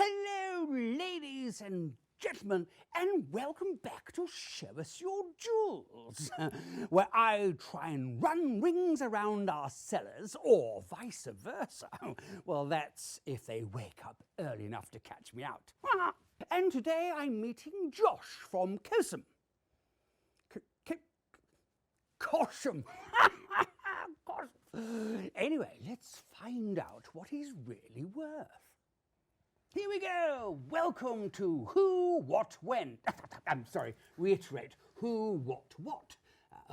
Hello, ladies and gentlemen, and welcome back to Show Us Your Jewels, where I try and run rings around our cellars, or vice versa. Well, that's if they wake up early enough to catch me out. And today I'm meeting Josh from Cosham. Cosham. Anyway, let's find out what he's really worth. Here we go. Welcome to Who, What, When. I'm sorry, reiterate. Who, what?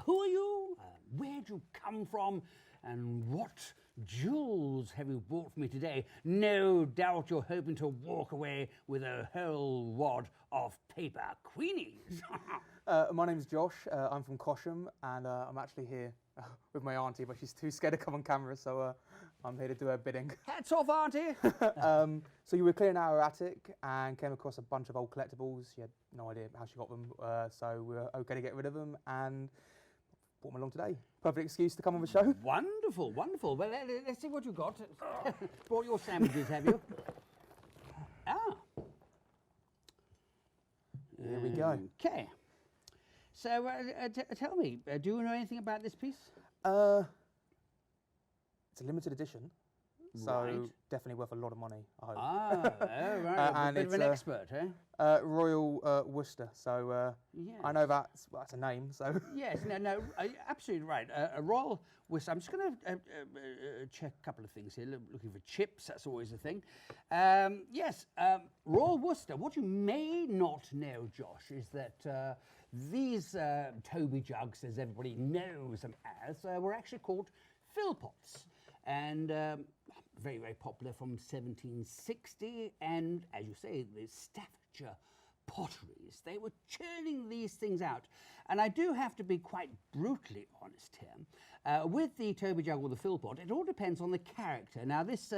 Who are you? Where'd you come from? And what jewels have you brought for me today? No doubt you're hoping to walk away with a whole wad of paper queenies. My name's Josh. I'm from Cosham, and I'm actually here with my auntie, but she's too scared to come on camera, so I'm here to do her bidding. Hats off, auntie. So you were clearing out her attic and came across a bunch of old collectibles. She had no idea how she got them, so we were okay to get rid of them and brought them along today. Perfect excuse to come on the show. Wonderful, wonderful. Well, let's see what you got. Brought your sandwiches, have you? Ah. Here we go. Okay. So, tell me, do you know anything about this piece? It's a limited edition, so Right. definitely worth a lot of money, I hope. Ah, oh, right. And A bit of an expert, Royal Worcester, so Yes. I know that's a name, so... Yes, no, absolutely right. A Royal Worcester. I'm just going to check a couple of things here. Looking for chips, that's always a thing. Yes, Royal Worcester. What you may not know, Josh, is that these Toby jugs, as everybody knows them as, were actually called Philpots. And very, very popular from 1760. And as you say, the Staffordshire potteries, they were churning these things out. And I do have to be quite brutally honest here. With the Toby jug or the Philpot, it all depends on the character. Now, this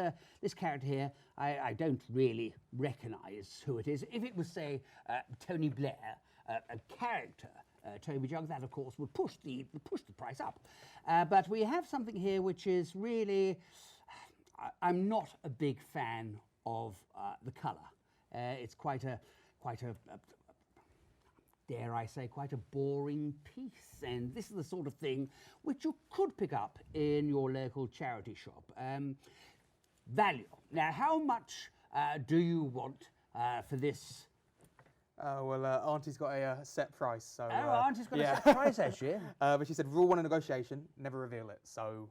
character here, I don't really recognise who it is. If it was, say, Tony Blair, a character Toby jug, that of course would push the price up. But we have something here which is really, I'm not a big fan of the colour. It's quite a dare I say, quite a boring piece. And this is the sort of thing which you could pick up in your local charity shop. Value. Now, how much do you want for this? Well, Auntie's got a set price, so... Oh, Auntie's got a set price, actually. But she said, rule one in negotiation, never reveal it, so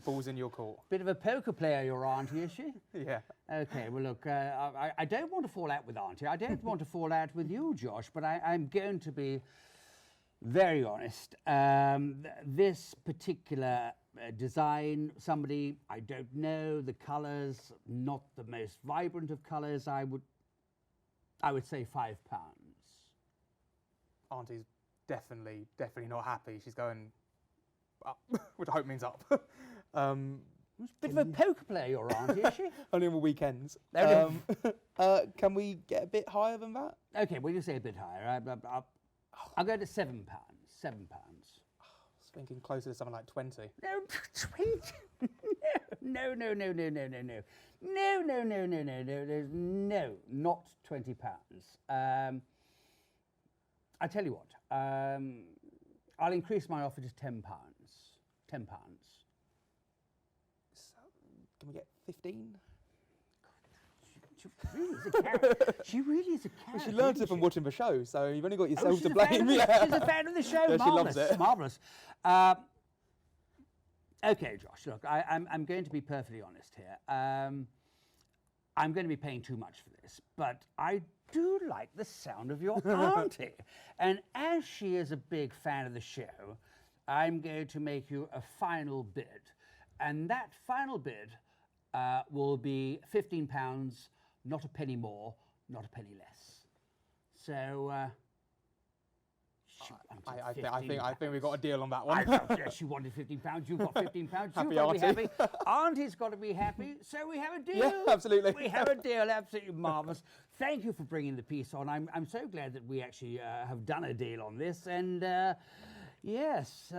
ball's in your court. Bit of a poker player, your auntie, is she? Yeah. Okay, well, look, I don't want to fall out with auntie. I don't want to fall out with you, Josh, but I'm going to be very honest. This particular design, somebody, I don't know, the colours, not the most vibrant of colours, I would say £5. Auntie's definitely not happy. She's going up, which I hope means up. Bit of a poker player, your auntie, is she? Only on the weekends. Can we get a bit higher than that? Okay, well, you say a bit higher. I'll go to £7. £7. I was thinking closer to something like 20. No, 20? No, not £20. I tell you what, I'll increase my offer to £10. £10. So, can we get 15? She really is a character. Well, she learnt it from watching the show, so you've only got yourself to blame. She's a fan of the show. Yeah, Marvellous, she loves it. Marvellous. Okay, Josh, look, I'm going to be perfectly honest here. I'm going to be paying too much for this, but I do like the sound of your auntie. And as she is a big fan of the show, I'm going to make you a final bid. And that final bid will be £15, not a penny more, not a penny less. So, I think we got a deal on that one. Yes, she wanted £15. You've got £15. You've got to be happy. Auntie's got to be happy. So we have a deal. Yeah, absolutely. We have a deal. Absolutely marvellous. Thank you for bringing the piece on. I'm so glad that we actually have done a deal on this. And yes,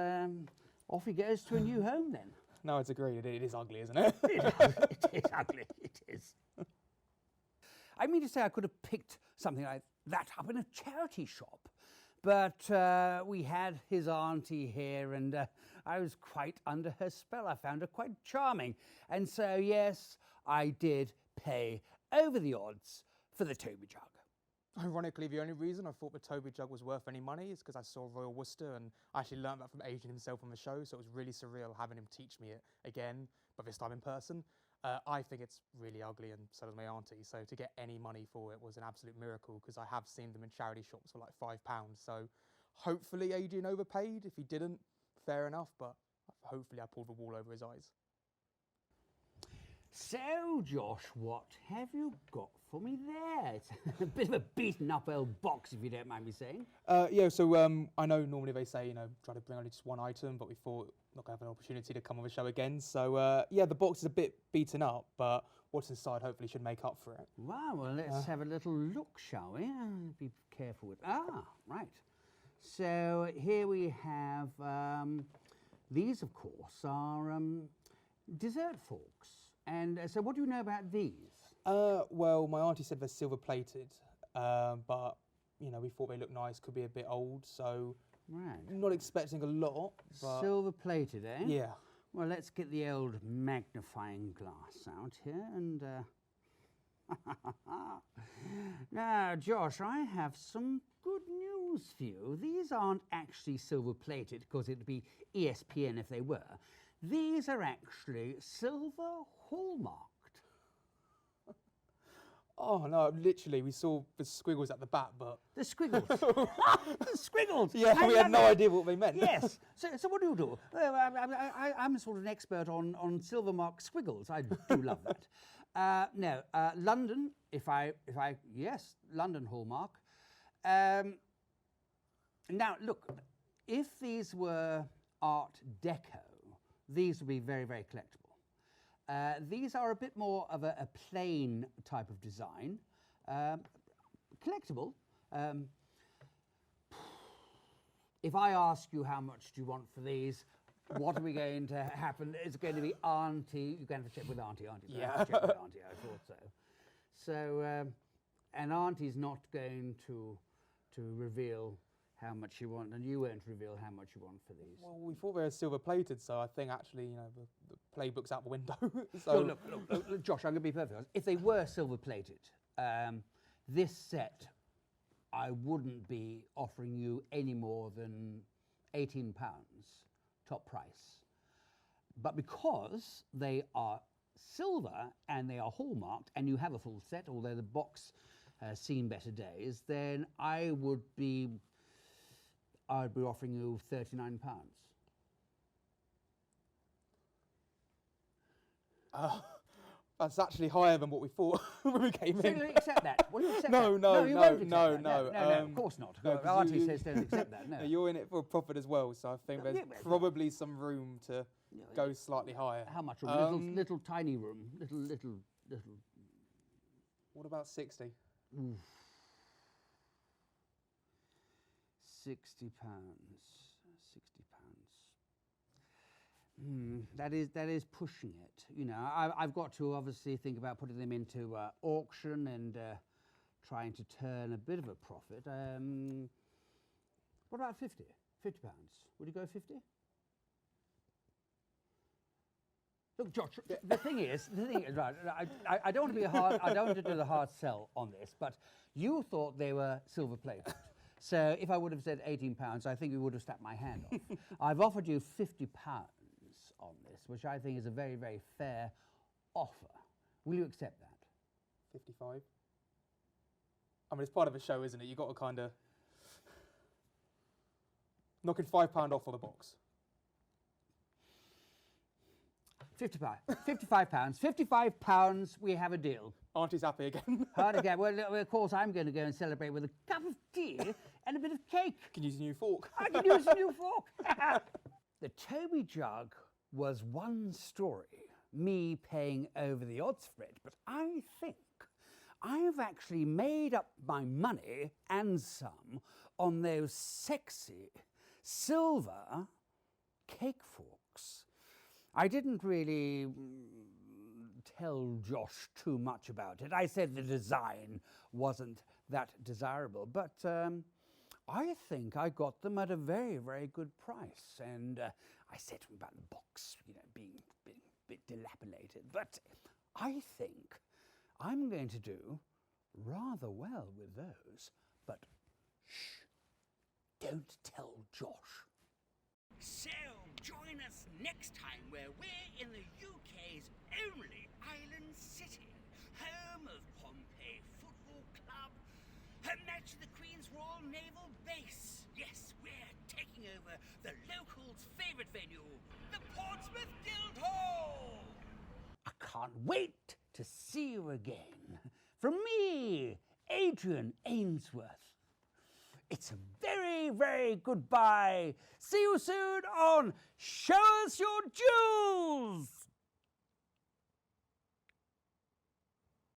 off he goes to a new home then. No, it's agreed. It is ugly, isn't it? It is ugly. It is. I mean to say I could have picked something like that up in a charity shop. But we had his auntie here, and I was quite under her spell. I found her quite charming. And so, yes, I did pay over the odds for the Toby jug. Ironically, the only reason I thought the Toby jug was worth any money is because I saw Royal Worcester, and I actually learned that from Adrian himself on the show, so it was really surreal having him teach me it again, but this time in person. I think it's really ugly, and so does my auntie, so to get any money for it was an absolute miracle, because I have seen them in charity shops for like £5, so hopefully Adrian overpaid. If he didn't, fair enough, but hopefully I pulled the wool over his eyes. So, Josh, what have you got for me there? It's a bit of a beaten up old box, if you don't mind me saying. Yeah, so I know normally they say, try to bring only just one item, but we thought not going to have an opportunity to come on the show again. So, yeah, the box is a bit beaten up, but what's inside hopefully should make up for it. Wow, well, let's have a little look, shall we? Be careful with... right. So, here we have... these, of course, are dessert forks. And so what do you know about these? Well, my auntie said they're silver plated, but, we thought they looked nice, could be a bit old, so right. Not expecting a lot. But silver plated, eh? yeah. Well, let's get the old magnifying glass out here and... Now, Josh, I have some good news for you. These aren't actually silver plated, because it'd be ESPN if they were. These are actually silver hallmarked. Oh no, literally, we saw the squiggles at the back, but... The squiggles. The squiggles. Yeah, we had no idea what they meant. Yes. So what do? I'm sort of an expert on silver marked squiggles. I do love that. No, London, yes, London hallmark. Now, look, if these were Art Deco, these would be very, very collectible. These are a bit more of a plain type of design. Collectible. If I ask you how much do you want for these, what are we going to happen? It's going to be Auntie. You're going to have to check with Auntie. Yeah. Check with Auntie, I thought so. So, and Auntie's not going to reveal how much you want, and you won't reveal how much you want for these. Well, we thought they were silver plated, so I think actually, the playbook's out the window. So Look, Josh, I'm going to be perfect honest. If they were silver plated, this set, I wouldn't be offering you any more than £18 top price. But because they are silver and they are hallmarked, and you have a full set, although the box has seen better days, then I would be offering you £39. That's actually higher than what we thought when we came in. So you accept that? Will you accept No, that? no, you no, won't accept no, that. no. No, of course not. no, 'cause Auntie says don't accept that. No. No, you're in it for a profit as well, so I think there's probably some room to go slightly higher. How much room? Little tiny room. Little. What about 60? Oof. £60. £60. That is pushing it. I've got to obviously think about putting them into auction and trying to turn a bit of a profit. What about 50? £50? Would you go 50? Look, Josh. The thing is, right? I don't want to be I don't want to do the hard sell on this, but you thought they were silver plated. So if I would have said £18, I think we would have snapped my hand off. I've offered you £50 on this, which I think is a very, very fair offer. Will you accept that? 55? I mean, it's part of a show, isn't it? You've got to kind of... knocking £5 off for the box. £55. £55, we have a deal. Auntie's happy again. Hard again. Well, of course, I'm going to go and celebrate with a cup of tea and a bit of cake. You can use a new fork. I can use a new fork. The Toby jug was one story, me paying over the odds for it, but I think I've actually made up my money and some on those sexy silver cake forks. I didn't really tell Josh too much about it. I said the design wasn't that desirable, but I think I got them at a very, very good price. And I said to him about the box, you know, being a bit dilapidated. But I think I'm going to do rather well with those. But shh, don't tell Josh. So, join us next time where we're in the UK's only island city, home of Pompey Football Club, a match at the Queen's Royal Naval Base. Yes, we're taking over the locals' favourite venue, the Portsmouth Guildhall. I can't wait to see you again. From me, Adrian Ainsworth. It's a very, very goodbye. See you soon on Show Us Your Jewels.